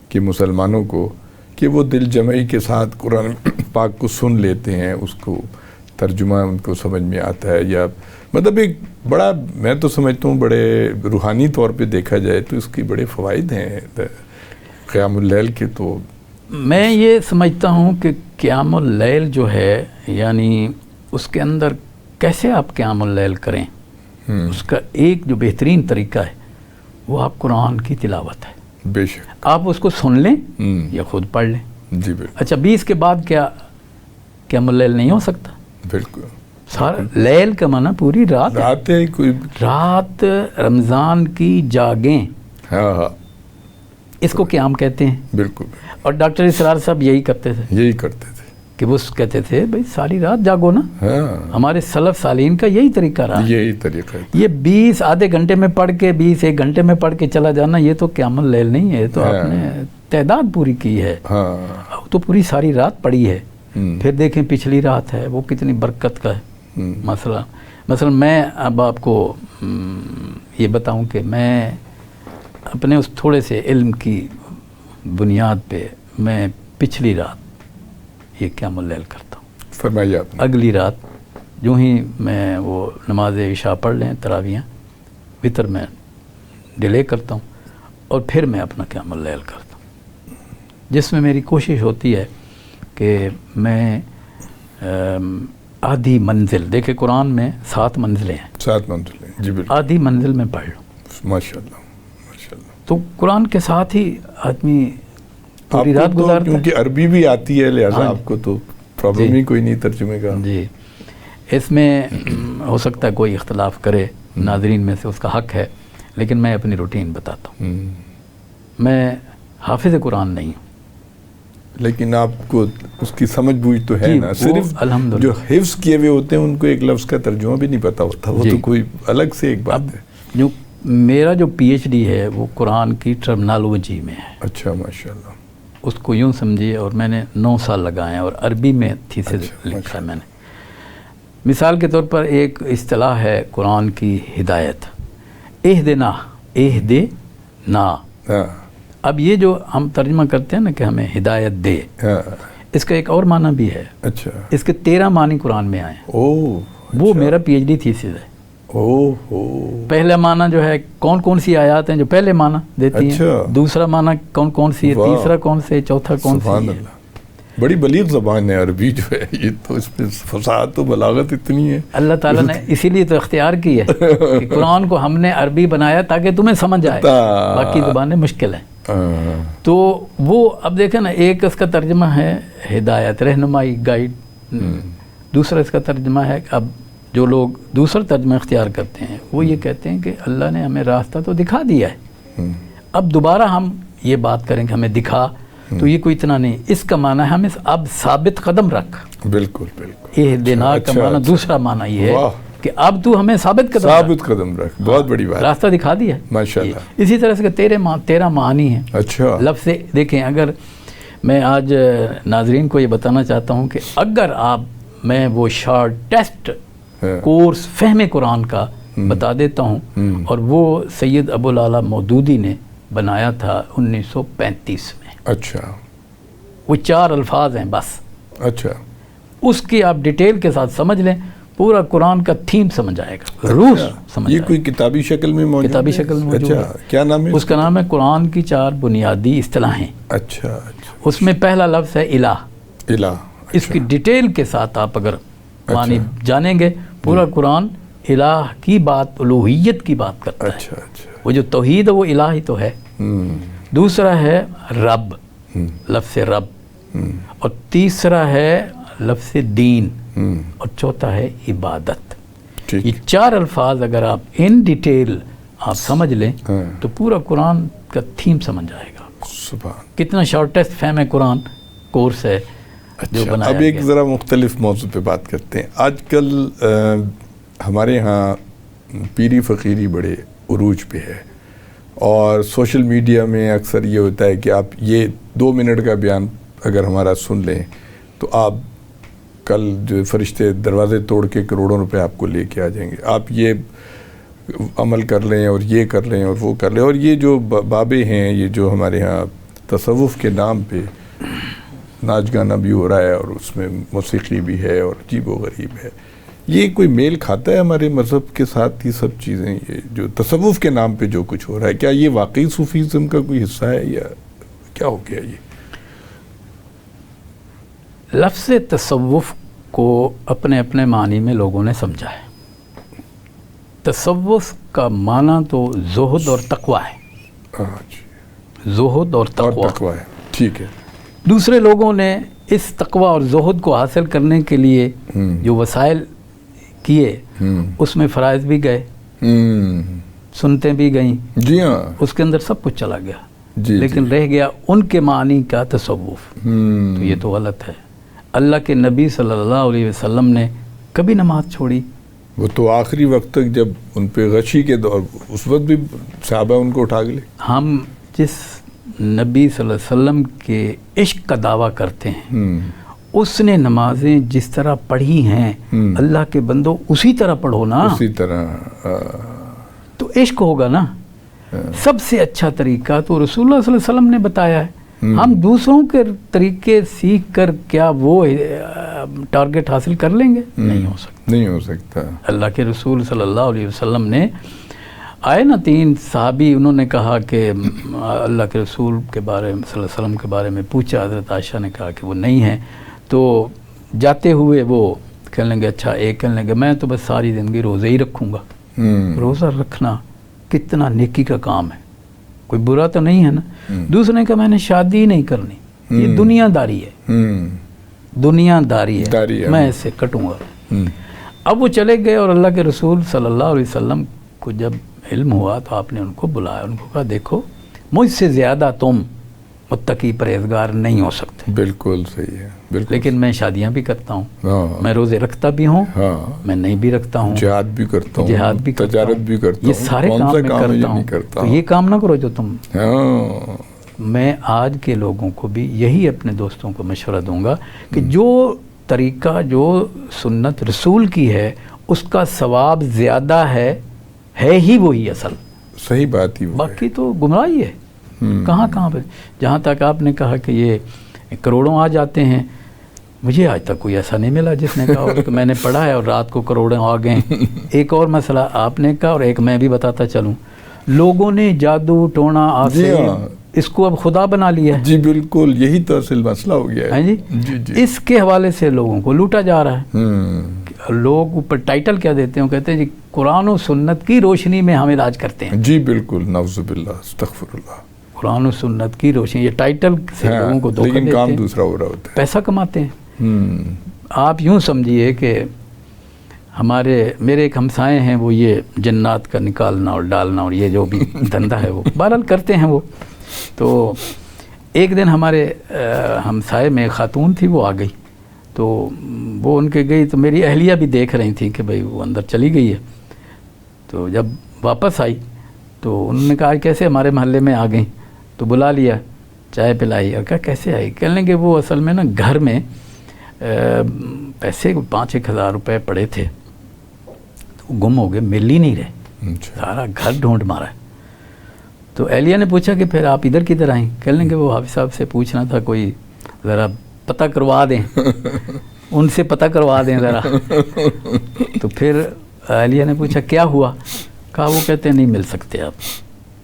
کہ مسلمانوں کو کہ وہ دل جمعی کے ساتھ قرآن پاک کو سن لیتے ہیں, اس کو ترجمہ ان کو سمجھ میں آتا ہے, یا مطلب ایک بڑا, میں تو سمجھتا ہوں بڑے روحانی طور پہ دیکھا جائے تو اس کی بڑے فوائد ہیں قیام اللیل کے. تو میں یہ سمجھتا ہوں کہ قیام اللیل جو ہے, یعنی اس کے اندر کیسے آپ قیام اللیل کریں, اس کا ایک جو بہترین طریقہ ہے وہ آپ قرآن کی تلاوت ہے. بے شک آپ اس کو سن لیں یا خود پڑھ لیں. جی بالکل. اچھا 20 کے بعد کیا قیام اللیل نہیں ہو سکتا؟ بالکل. سارا لیل کا معنی پوری رات ہے, کوئی رات رمضان کی جاگیں, ہاں اس کو قیام کہتے ہیں. بالکل. اور ڈاکٹر اسرار صاحب یہی کرتے تھے کہ وہ کہتے تھے بھئی ساری رات جاگو نا. ہمارے سلف صالحین کا یہی طریقہ رہا, یہی طریقہ ہے. یہ 20 آدھے گھنٹے میں پڑھ کے 20 1 گھنٹے میں پڑھ کے چلا جانا, یہ تو قیام اللیل نہیں ہے, تو آپ نے تعداد پوری کی ہے, تو پوری ساری رات پڑھی ہے. پھر دیکھیں پچھلی رات ہے وہ کتنی برکت کا ہے مسئلہ. مثلا میں اب آپ کو یہ بتاؤں کہ میں اپنے اس تھوڑے سے علم کی بنیاد پہ میں پچھلی رات یہ قیام اللیل کرتا ہوں. فرمائیے آپ. اگلی رات جو ہی میں وہ نماز عشاء پڑھ لیں, تراویح وتر میں ڈیلے کرتا ہوں, اور پھر میں اپنا قیام اللیل کرتا ہوں, جس میں میری کوشش ہوتی ہے کہ میں آدھی منزل, دیکھیں قرآن میں 7 منزلیں ہیں, 7 منزلیں, جی بالکل, آدھی منزل میں پڑھ لوں. ماشاء اللہ ماشاء اللہ. تو قرآن کے ساتھ ہی آدمی پوری رات گزارتا ہے. کیونکہ عربی بھی آتی ہے لہٰذا آپ کو تو پرابلم ہی کوئی نہیں ترجمے کا. جی اس میں ہو سکتا ہے کوئی اختلاف کرے, ناظرین میں سے اس کا حق ہے، لیکن میں اپنی روٹین بتاتا ہوں. میں حافظ قرآن نہیں ہوں، لیکن آپ کو اس کی سمجھ بوجھ تو ہے نا. صرف الحمدللہ جو حفظ کیے ہوئے ہوتے ہیں ان کو ایک لفظ کا ترجمہ بھی نہیں پتا ہوتا، وہ تو کوئی الگ سے ایک بات ہے. جو میرا جو پی ایچ ڈی ہے وہ قرآن کی ٹرمنالوجی میں ہے. اچھا ماشاءاللہ. اس کو یوں سمجھیے، اور میں نے 9 سال لگائے ہیں اور عربی میں تھیسس لکھا ہے میں نے. مثال کے طور پر ایک اصطلاح ہے قرآن کی ہدایت، اہدنا، اہدنا. اب یہ جو ہم ترجمہ کرتے ہیں نا کہ ہمیں ہدایت دے، اس کا ایک اور معنی بھی ہے. اچھا. اس کے 13 معنی قرآن میں آئے ہیں. وہ میرا پی ایچ ڈی تھیسس ہے. پہلا معنی جو ہے کون کون سی آیات ہیں جو پہلے معنی دیتی ہیں، دوسرا معنی کون کون سی ہے، تیسرا کون سے، چوتھا کون سی ہے. بڑی بلیغ زبان ہے عربی جو ہے، یہ تو اس میں فصاحت و بلاغت اتنی ہے. اللہ تعالیٰ نے اسی لیے تو اختیار کی ہے کہ قرآن کو ہم نے عربی بنایا تاکہ تمہیں سمجھ آئے، باقی زبانیں مشکل ہیں. تو وہ اب دیکھیں نا، ایک اس کا ترجمہ ہے ہدایت، رہنمائی، گائیڈ. دوسرا اس کا ترجمہ ہے، اب جو لوگ دوسرا ترجمہ اختیار کرتے ہیں وہ یہ کہتے ہیں کہ اللہ نے ہمیں راستہ تو دکھا دیا ہے، اب دوبارہ ہم یہ بات کریں کہ ہمیں دکھا، تو یہ کوئی اتنا نہیں. اس کا معنی ہے ہمیں اب ثابت قدم رکھ. بالکل بالکل. اہدنا کا معنی دوسرا معنی یہ ہے کہ اب تو ہمیں ثابت قدم رکھ. بہت بڑی بات، راستہ دکھا دیا ماشاءاللہ. اسی طرح سے 13 معنی ہیں. اچھا. لفظ دیکھیں، اگر میں آج ناظرین کو یہ بتانا چاہتا ہوں کہ اگر میں وہ شارٹ ٹیسٹ کورس فہم قرآن کا بتا دیتا ہوں، اور وہ سید ابو العلا مودودی نے بنایا تھا 1935 میں. اچھا. وہ 4 الفاظ ہیں بس. اچھا. اس کی آپ ڈیٹیل کے ساتھ سمجھ لیں، پورا قرآن کا تھیم سمجھ آئے گا، روح سمجھ. یہ کوئی کتابی شکل میں موجود ہے؟ کتابی شکل میں موجود ہے. کیا نام ہے اس کا؟ نام ہے قرآن کی 4 بنیادی اصطلاحیں. اچھا. اس میں پہلا لفظ ہے الہ. اس کی ڈیٹیل کے ساتھ آپ اگر معنی جانیں گے، پورا قرآن الہ کی بات، الوہیت کی بات کرتا ہے. وہ جو توحید ہے وہ الہ ہی تو ہے. دوسرا ہے رب، لفظ رب. اور تیسرا ہے لفظ دین. اور چوتھا ہے عبادت. یہ 4 الفاظ اگر آپ ان ڈیٹیل آپ سمجھ لیں تو پورا قرآن کا تھیم سمجھ آئے گا. کتنا شارٹیسٹ فہم قرآن کورس ہے جو بنایا گیا. اب ایک ذرا مختلف موضوع پہ بات کرتے ہیں. آج کل ہمارے ہاں پیری فقیری بڑے عروج پہ ہے، اور سوشل میڈیا میں اکثر یہ ہوتا ہے کہ آپ یہ 2 منٹ کا بیان اگر ہمارا سن لیں تو آپ کل جو فرشتے دروازے توڑ کے کروڑوں روپے آپ کو لے کے آ جائیں گے. آپ یہ عمل کر لیں اور یہ کر لیں اور وہ کر لیں. اور یہ جو بابے ہیں، یہ جو ہمارے ہاں تصوف کے نام پہ ناچ گانا بھی ہو رہا ہے اور اس میں موسیقی بھی ہے اور عجیب و غریب ہے، یہ کوئی میل کھاتا ہے ہمارے مذہب کے ساتھ؟ یہ سب چیزیں، یہ جو تصوف کے نام پہ جو کچھ ہو رہا ہے، کیا یہ واقعی صوفیزم کا کوئی حصہ ہے یا کیا ہو گیا؟ یہ لفظ تصوف کو اپنے اپنے معنی میں لوگوں نے سمجھا ہے. تصوف کا معنی تو زہد اور تقوی ہے. زہد اور تقوی ہے. ٹھیک ہے. دوسرے لوگوں نے اس تقوی اور زہد کو حاصل کرنے کے لیے جو وسائل کیے، اس میں فرائض بھی گئے، سنتیں بھی گئیں. جی ہاں. اس کے اندر سب کچھ چلا گیا. لیکن رہ گیا ان کے معنی کا تصوف. تو یہ تو غلط ہے. اللہ کے نبی صلی اللہ علیہ وسلم نے کبھی نماز چھوڑی؟ وہ تو آخری وقت تک جب ان پہ غشی کے دور، اس وقت بھی صحابہ ان کو اٹھا کے لے. ہم جس نبی صلی اللہ علیہ وسلم کے عشق کا دعویٰ کرتے ہیں، اس نے نمازیں جس طرح پڑھی ہیں، اللہ کے بندوں اسی طرح پڑھو نا. اسی طرح تو عشق ہوگا نا. سب سے اچھا طریقہ تو رسول اللہ صلی اللہ علیہ وسلم نے بتایا ہے. ہم دوسروں کے طریقے سیکھ کر کیا وہ ٹارگٹ حاصل کر لیں گے؟ نہیں ہو سکتا. نہیں ہو سکتا. اللہ کے رسول صلی اللہ علیہ وسلم نے آئے نا 3 صحابی، انہوں نے کہا کہ اللہ کے رسول کے بارے میں صلی اللہ علیہ وسلم کے بارے میں پوچھا. حضرت عائشہ نے کہا کہ وہ نہیں ہیں. تو جاتے ہوئے وہ کہنے لگے اچھا، ایک کہنے لگے میں تو بس ساری زندگی روزے ہی رکھوں گا. روزہ رکھنا کتنا نیکی کا کام ہے، کوئی برا تو نہیں ہے نا. دوسرے نے کہا میں نے شادی ہی نہیں کرنی، یہ دنیا داری ہے. دنیا داری ہے، میں اس سے کٹوں گا. اب وہ چلے گئے اور اللہ کے رسول صلی اللہ علیہ وسلم کو جب علم ہوا تو آپ نے ان کو بلایا, ان کو کہا دیکھو مجھ سے زیادہ تم متقی پرہیزگار نہیں ہو سکتے. بالکل صحیح ہے, بالکل. لیکن میں شادیاں بھی کرتا ہوں, ہاں, میں روزے رکھتا بھی ہوں, ہاں, میں نہیں بھی رکھتا ہوں, جہاد بھی کرتا ہوں, جہاد بھی کرتا تجارت ہوں, بھی کرتا ہوں, یہ سارے کام میں کرتا ہوں. تو یہ کام نہ کرو جو تم. ہاں, میں آج کے لوگوں کو بھی یہی اپنے دوستوں کو مشورہ دوں گا کہ جو طریقہ جو سنت رسول کی ہے اس کا ثواب زیادہ ہے ہی وہی اصل. صحیح بات ہی. باقی تو گمراہی ہے کہاں پہ. جہاں تک آپ نے کہا کہ یہ کروڑوں آ جاتے ہیں, مجھے آج تک کوئی ایسا نہیں ملا جس نے کہا کہ میں نے پڑھا ہے اور رات کو کروڑوں آ گئے. ایک اور مسئلہ آپ نے کہا اور ایک میں بھی بتاتا چلوں, لوگوں نے جادو ٹونا اس کو اب خدا بنا لیا ہے. جی بالکل, یہی تو اصل مسئلہ ہو گیا ہے. جی اس کے حوالے سے لوگوں کو لوٹا جا رہا ہے. لوگ اوپر ٹائٹل کیا دیتے ہیں, کہتے ہیں جی قرآن و سنت کی روشنی میں ہم علاج کرتے ہیں. جی بالکل, نعوذ باللہ, استغفر اللہ. قرآن و سنت کی روشنی, یہ ٹائٹل سے لوگوں کو دھوکہ دیتے ہیں, لیکن کام دوسرا ہو رہا ہوتا ہے, پیسہ کماتے ہیں. آپ یوں سمجھیے کہ میرے ایک ہمسائے ہیں, وہ یہ جنات کا نکالنا اور ڈالنا اور یہ جو بھی دھندا ہے وہ بہرحال کرتے ہیں وہ. تو ایک دن ہمارے ہمسائے میں خاتون تھی, وہ آ گئی, تو وہ ان کے گئی تو میری اہلیہ بھی دیکھ رہی تھیں کہ بھئی وہ اندر چلی گئی ہے. تو جب واپس آئی تو انہوں نے کہا کیسے ہمارے محلے میں آ گئیں, تو بلا لیا, چائے پلائی, اور کہا کیسے آئی. کہنے لگے وہ اصل میں نا گھر میں پیسے 5-1 ہزار روپے پڑے تھے, تو گم ہو گئے, مل ہی نہیں رہے, سارا گھر ڈھونڈ مارا ہے. تو اہلیہ نے پوچھا کہ پھر آپ ادھر کدھر آئیں. کہنے لگے وہ حافظ صاحب سے پوچھنا تھا, کوئی ذرا پتہ کروا دیں, ان سے پتہ کروا دیں ذرا. تو پھر اہلیہ نے پوچھا کیا ہوا. کہا وہ کہتے ہیں نہیں مل سکتے آپ,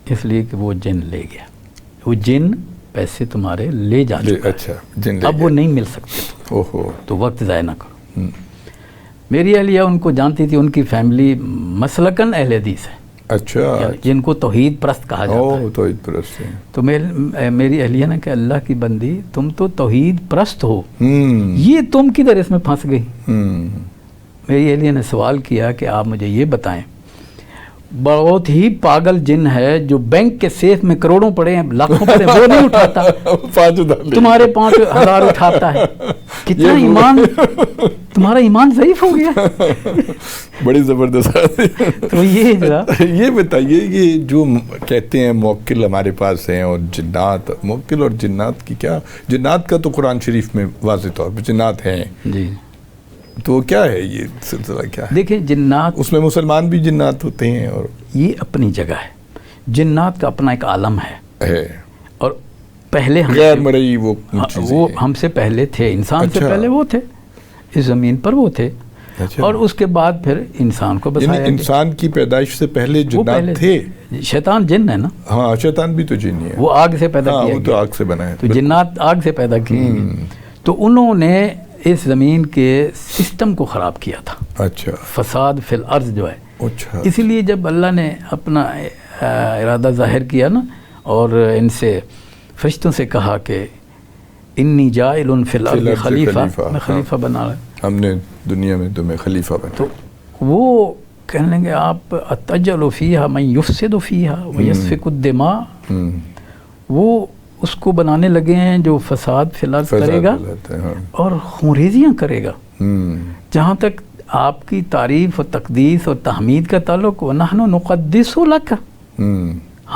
اس لیے کہ وہ جن لے گیا, وہ جن پیسے تمہارے لے جا چکا. اچھا, جن لے اب وہ نہیں مل سکتے. تو وقت ضائع نہ کرو. میری اہلیہ ان کو جانتی تھی, ان کی فیملی مسلکن اہل حدیث ہے. اچھا, جن کو توحید پرست کہا جاتا ہے. توحید پرست ہیں. تو میری اہلیہ نے کہا اللہ کی بندی تم تو توحید پرست ہو, یہ تم کدھر اس میں پھنس گئی. میری اہلیہ نے سوال کیا کہ آپ مجھے یہ بتائیں, بہت ہی پاگل جن ہے جو بینک کے سیف میں کروڑوں پڑے ہیں, لاکھوں پڑے ہیں, وہ نہیں اٹھاتا, تمہارے 5,000 اٹھاتا ہے. کتنا ایمان, تمہارا ایمان ضعیف ہو گیا. بڑی زبردست. تو یہ بتائیے کہ جو کہتے ہیں موکل ہمارے پاس ہیں اور جنات, موکل اور جنات کی کیا, جنات کا تو قرآن شریف میں واضح طور پر جنات ہیں جی, تو کیا ہے یہ سلسلہ, کیا ہے؟ دیکھیں جنات, اس میں مسلمان بھی جنات ہوتے ہیں, اور یہ اپنی جگہ ہے. جنات کا اپنا ایک عالم ہے, اور پہلے غیر مرئی وہ ہم سے پہلے تھے, انسان سے پہلے وہ تھے, اس زمین پر وہ تھے. اور اس کے بعد پھر انسان کو بسایا. انسان کی پیدائش سے پہلے جنات تھے. شیطان جن ہے نا. ہاں, شیطان بھی تو جن ہے, وہ آگ سے پیدا کیا, وہ تو آگ سے بنا ہے. تو جنات آگ سے پیدا کیے. تو انہوں نے اس زمین کے سسٹم کو خراب کیا تھا. اچھا, فساد فی الارض جو ہے. اچھا, اسی لیے جب اللہ نے اپنا ارادہ ظاہر کیا نا, اور ان سے فرشتوں سے کہا کہ انی جاعل فی الارض خلیفہ, میں خلیفہ بنا رہا, ہم نے دنیا میں تمہیں خلیفہ بنا. تو وہ کہنے لگے آپ اتجعل فیہا من یفسد فیہا ویسفک الدماء, وہ اس کو بنانے لگے ہیں جو فساد فی الارض کرے گا اور خونریزیاں کرے گا. جہاں تک آپ کی تعریف و تقدیس اور تحمید کا تعلق, وَنَحْنُ نُقَدِّسُ لَكَ,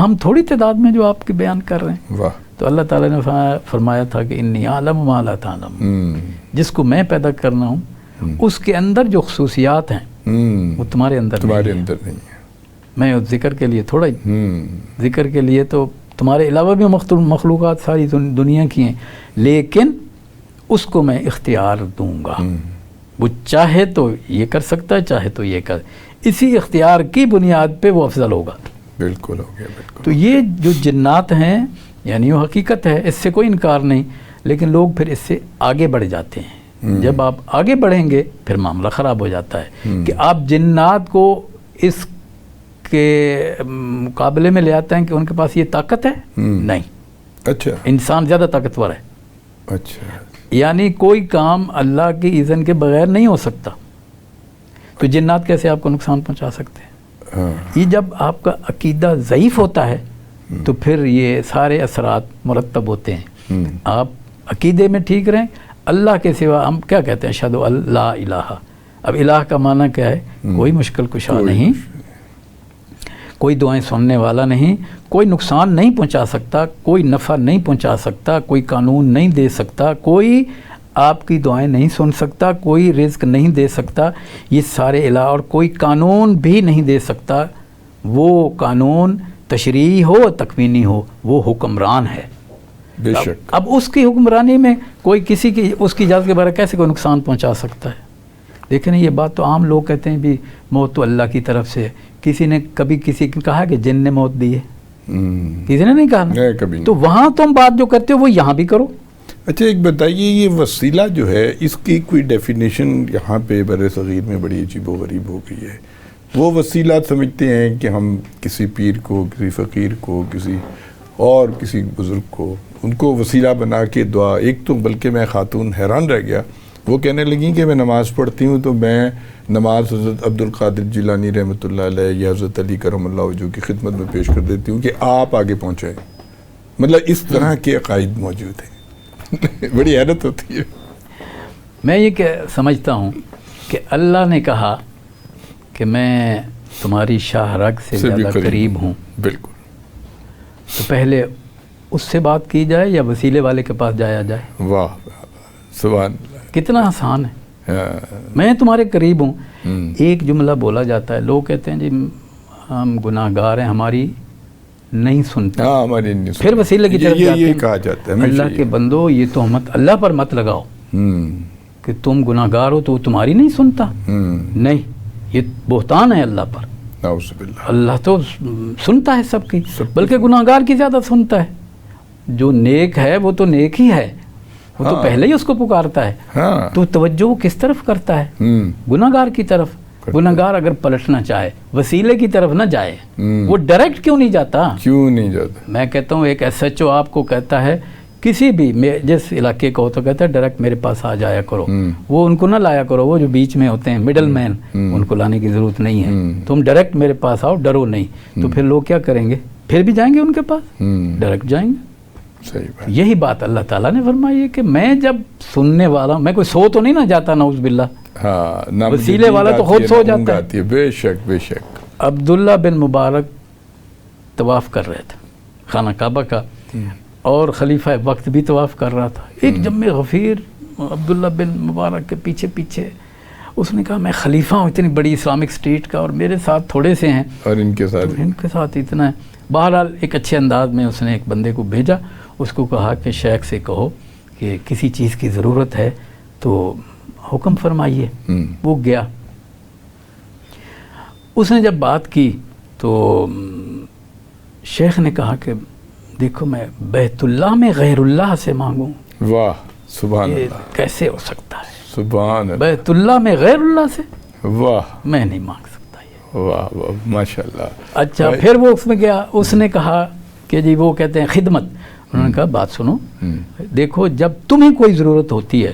ہم تھوڑی تعداد میں جو آپ کی بیان کر رہے ہیں. واہ. تو اللہ تعالیٰ نے فرمایا تھا کہ انی اعلم ما لا تعلمون, جس کو میں پیدا کرنا ہوں اس کے اندر جو خصوصیات ہیں وہ تمہارے اندر نہیں ہے. میں ذکر کے لیے تھوڑا ذکر کے لیے تو تمہارے علاوہ بھی مخلوقات ساری دنیا کی ہیں, لیکن اس کو میں اختیار دوں گا. وہ چاہے تو یہ کر سکتا ہے, چاہے تو یہ کر, اسی اختیار کی بنیاد پہ وہ افضل ہوگا. بالکل ہو گیا, بالکل. تو یہ جو جنات ہیں یعنی وہ حقیقت ہے, اس سے کوئی انکار نہیں, لیکن لوگ پھر اس سے آگے بڑھ جاتے ہیں. جب آپ آگے بڑھیں گے پھر معاملہ خراب ہو جاتا ہے کہ آپ جنات کو اس کے مقابلے میں لے آتے ہیں کہ ان کے پاس یہ طاقت ہے. نہیں. اچھا, انسان زیادہ طاقتور ہے. اچھا, یعنی کوئی کام اللہ کی اذن کے بغیر نہیں ہو سکتا. تو جنات کیسے آپ کو نقصان پہنچا سکتے ہیں؟ یہ جب آپ کا عقیدہ ضعیف ہوتا ہے تو پھر یہ سارے اثرات مرتب ہوتے ہیں. آپ عقیدے میں ٹھیک رہیں. اللہ کے سوا ہم کیا کہتے ہیں؟ اشہد ان لا الہ. اب الہ کا معنی کیا ہے؟ کوئی مشکل کشا نہیں، کوئی دعائیں سننے والا نہیں، کوئی نقصان نہیں پہنچا سکتا، کوئی نفع نہیں پہنچا سکتا، کوئی قانون نہیں دے سکتا، کوئی آپ کی دعائیں نہیں سن سکتا، کوئی رزق نہیں دے سکتا. یہ سارے الہ، اور کوئی قانون بھی نہیں دے سکتا. وہ قانون تشریعی ہو تکوینی ہو، وہ حکمران ہے. بے شک. اب اس کی حکمرانی میں کوئی کسی کی اس کی اجازت کے بغیر کیسے کوئی نقصان پہنچا سکتا ہے؟ لیکن یہ بات تو عام لوگ کہتے ہیں بھی موت تو اللہ کی طرف سے ہے. کسی نے کبھی کسی کو کہا کہ جن نے موت دی ہے؟ کسی نے نہیں کہا نا. کبھی. تو وہاں تم بات جو کرتے ہو وہ یہاں بھی کرو. اچھا ایک بتائیے، یہ وسیلہ جو ہے اس کی کوئی ڈیفینیشن یہاں پہ بر صغیر میں بڑی عجیب و غریب ہو گئی ہے. وہ وسیلہ سمجھتے ہیں کہ ہم کسی پیر کو، کسی فقیر کو، کسی بزرگ کو، ان کو وسیلہ بنا کے دعا. ایک تو بلکہ میں خاتون حیران رہ گیا، وہ کہنے لگیں کہ میں نماز پڑھتی ہوں تو میں نماز حضرت عبد القادر جیلانی رحمۃ اللہ علیہ یا حضرت علی کرم اللہ وجہہ کی خدمت میں پیش کر دیتی ہوں کہ آپ آگے پہنچائیں. مطلب اس طرح کے عقائد موجود ہیں. بڑی حیرت ہوتی ہے. میں یہ کہ سمجھتا ہوں کہ اللہ نے کہا کہ میں تمہاری شاہ رگ سے زیادہ قریب ہوں. بالکل. تو پہلے اس سے بات کی جائے یا وسیلے والے کے پاس جایا جائے؟ واہ سبحان اللہ. کتنا آسان ہے. میں تمہارے قریب ہوں. ایک جملہ بولا جاتا ہے، لوگ کہتے ہیں جی ہم گناہ گار ہیں، ہماری نہیں سنتے. پھر وسیلے کی طرف جاتے ہیں. کہا جاتا ہے اللہ کے بندو یہ تہمت اللہ پر مت لگاؤ کہ تم گناہ گار ہو تو وہ تمہاری نہیں سنتا. نہیں، یہ بہتان ہے اللہ پر. اللہ تو سنتا ہے سب کی، بلکہ گناہ گار کی زیادہ سنتا ہے. جو نیک ہے وہ تو نیک ہی ہے، وہ تو پہلے ہی اس کو پکارتا ہے. تو توجہ وہ کس طرف کرتا ہے؟ گناہ گار کی طرف. گناہ گار اگر پلٹنا چاہے وسیلے کی طرف نہ جائے، وہ ڈائریکٹ کیوں نہیں جاتا؟ میں کہتا ہوں ایک ایس ایچ او آپ کو کہتا ہے کسی بھی جس علاقے کو تو کہتا ہے ڈائریکٹ میرے پاس آ جایا کرو. وہ ان کو نہ لایا کرو، وہ جو بیچ میں ہوتے ہیں مڈل مین، ان کو لانے کی ضرورت نہیں ہے. تم ڈائریکٹ میرے پاس آؤ، ڈرو نہیں. تو پھر لوگ کیا کریں گے؟ پھر بھی جائیں گے ان کے پاس، ڈائریکٹ جائیں گے. یہی بات اللہ تعالیٰ نے فرمائی ہے کہ میں جب سننے والا ہوں، میں کوئی سو تو نہیں نہ جاتا نعوذ باللہ. وسیلے والا تو خود سو جاتا ہے. بے شک بے شک. عبداللہ بن مبارک طواف کر رہے تھے خانہ کعبہ کا، اور خلیفہ وقت بھی طواف کر رہا تھا. ایک جم غفیر عبداللہ بن مبارک کے پیچھے پیچھے، اس نے کہا میں خلیفہ ہوں اتنی بڑی اسلامک اسٹیٹ کا، اور میرے ساتھ تھوڑے سے ہیں اور ان کے ساتھ اتنا ہے. بہرحال ایک اچھے انداز میں اس نے ایک بندے کو بھیجا، اس کو کہا کہ شیخ سے کہو کہ کسی چیز کی ضرورت ہے تو حکم فرمائیے. وہ گیا، اس نے جب بات کی تو شیخ نے کہا کہ دیکھو میں بیت اللہ میں غیر اللہ سے مانگوں. واہ سبحان اللہ. کیسے ہو سکتا ہے؟ سبحان اللہ. بیت اللہ میں غیر اللہ سے؟ واہ. میں نہیں مانگ سکتا یہ. واہ واہ ماشاء اللہ. اچھا پھر وہ اس میں گیا، اس نے کہا کہ جی وہ کہتے ہیں خدمت. انہوں نے کہا بات سنو، دیکھو جب تمہیں کوئی ضرورت ہوتی ہے،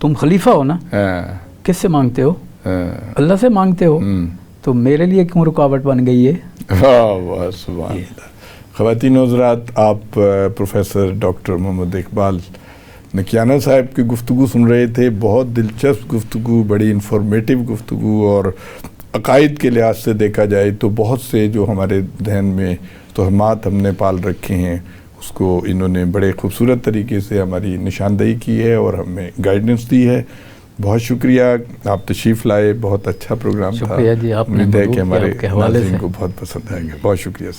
تم خلیفہ ہو نا، کس سے مانگتے ہو؟ اللہ سے مانگتے ہو. تو میرے لیے کیوں رکاوٹ بن گئی ہے؟ واہ سبحان اللہ. خواتین و حضرات، آپ پروفیسر ڈاکٹر محمد اقبال نکیانہ صاحب کی گفتگو سن رہے تھے. بہت دلچسپ گفتگو، بڑی انفارمیٹیو گفتگو، اور عقائد کے لحاظ سے دیکھا جائے تو بہت سے جو ہمارے ذہن میں توہمات ہم نے پال رکھے ہیں اس کو انہوں نے بڑے خوبصورت طریقے سے ہماری نشاندہی کی ہے اور ہمیں گائیڈنس دی ہے. بہت شکریہ، آپ تشریف لائے. بہت اچھا پروگرام تھا. شکریہ جی. آپ نے امید ہے کہ ہمارے ناظرین کو بہت پسند آئے گا. بہت شکریہ.